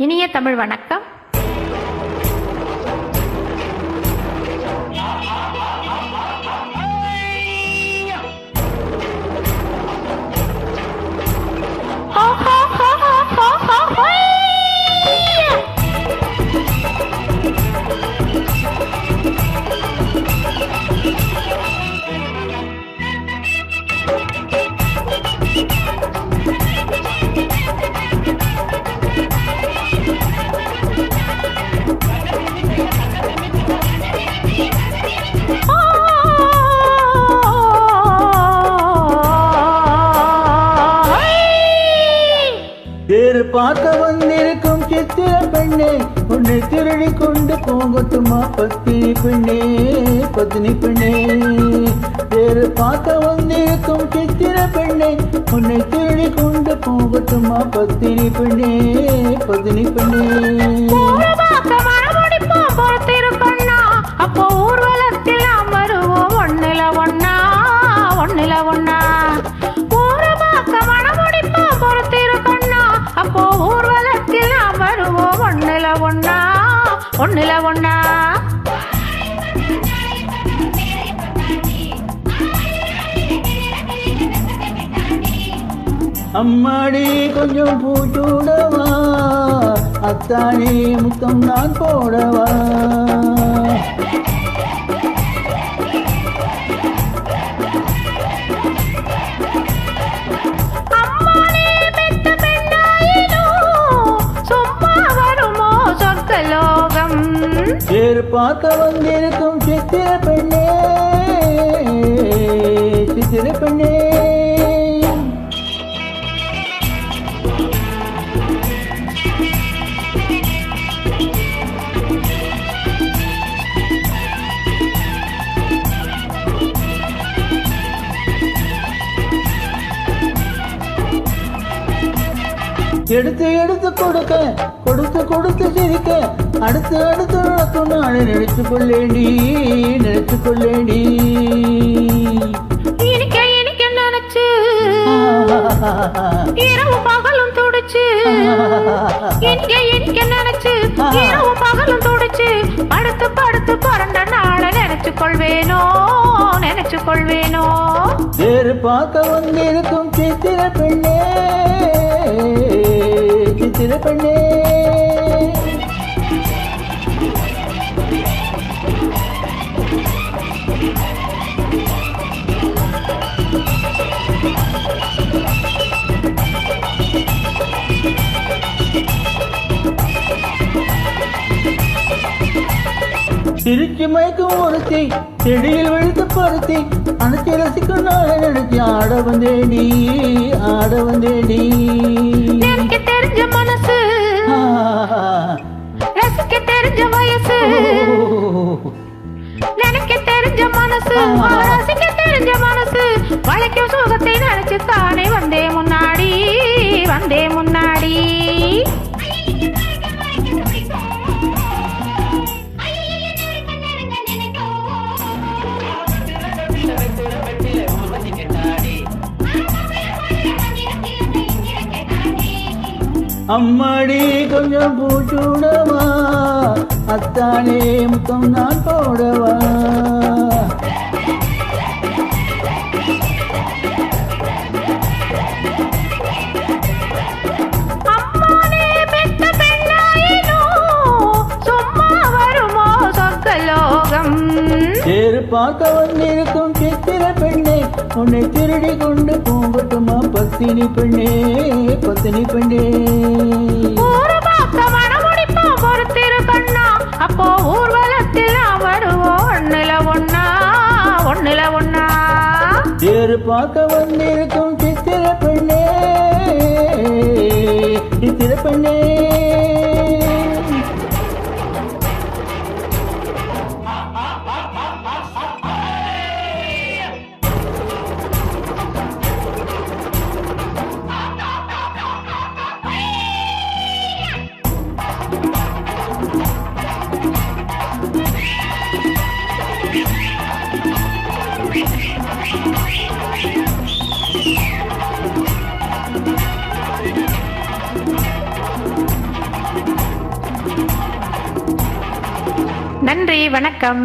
இனிய தமிழ் வணக்கம். தேர் பார்க்க வந்திருக்கும் சித்திர பெண்ணே, உன்னை திருடி கொண்டு போகட்டுமா பத்தினி பெண்ணே, பத்தினி பெண்ணே. தேர் பார்க்க வந்திருக்கும் சித்திர பெண்ணே, உன்னை திருடி கொண்டு போகட்டுமா பத்தினி பெண்ணே, பத்தினி பெண்ணே. அப்போ ஊர்வலத்தில் நாம் வருவோம் ஒன்னில ஒன்னா, ஒன்னில ஒன்னா. அப்போ ஊர்வலத்தில் நாம் வருவோம் ஒன்னில ஒன்னா, ஒன்னில ஒன்னா. அம்மாடி கொஞ்சம் பூச்சூடவா, அத்தானே முத்தம் நான் போடவா. தேர் பார்க்க வந்திருக்கும் சித்திர பெண்ணே, சித்திர பெண்ணே. எடுத்து எடுத்து கொடுக்க, கொடுத்து கொடுத்து சிரிக்க, அடுத்து அடுத்து நடக்கும் நாளை நினைத்து கொள்ளேண்டி, நினைத்து கொள்ளேண்டி. இனிக்க இனிக்க நினைச்சு இரவு பகலும் துடிச்சு, இனிக்க இனிக்க நினைச்சு இரவு பகலும் துடிச்சு, அடுத்து படுத்து பிறந்த நாளை நினைச்சு கொள்வேனோ, நினைச்சு கொள்வேனோ. தேர் பார்க்க வந்திருக்கும் சித்திர பெண்ணே, சித்திர பெண்ணே. திருச்சி மயக்கும் ஒருத்தி, செடியில் விழுத்து பருத்தி, அனைத்து ரசிக்கும் நாளை நினைச்சு ஆட வந்தேடி, ஆட வந்தேடி. எனக்கு தெரிஞ்ச மனசு, ரசிக்க தெரிஞ்ச வயசு, நினைக்க தெரிஞ்ச மனசு, ரசிக்க தெரிஞ்ச மனசு, வளைக்கும் சுகத்தை நினைச்சு தானே வந்தே முன்னாடி, வந்தே முன்னாடி. அம்மாடி கொஞ்சம் பூச்சூடவா, அத்தானே முத்தம் நான் போடவா. அம்மானே பெத்த பெண்ணாயினோ சும்மா வருமோ சொர்க்கலோகம். தேர் பார்க்க வந்திருக்கும் சித்திர பெண்ணே, உன்னை திருடி கொண்டு போகட்டுமா பத்தினி பெண்ணே, பத்தினி பெண்ணே. ஊரு பார்க்க மனமுடிப்போம் பொறுத்திரு கண்ணா, அப்போ ஊர்வலத்தில் நாம் வருவோம் ஒன்னில ஒன்னா, ஒன்னில ஒன்னா. தேர் பார்க்க வந்திருக்கும் சித்திர பெண்ணே, சித்திர பெண்ணே. நன்றி, வணக்கம்.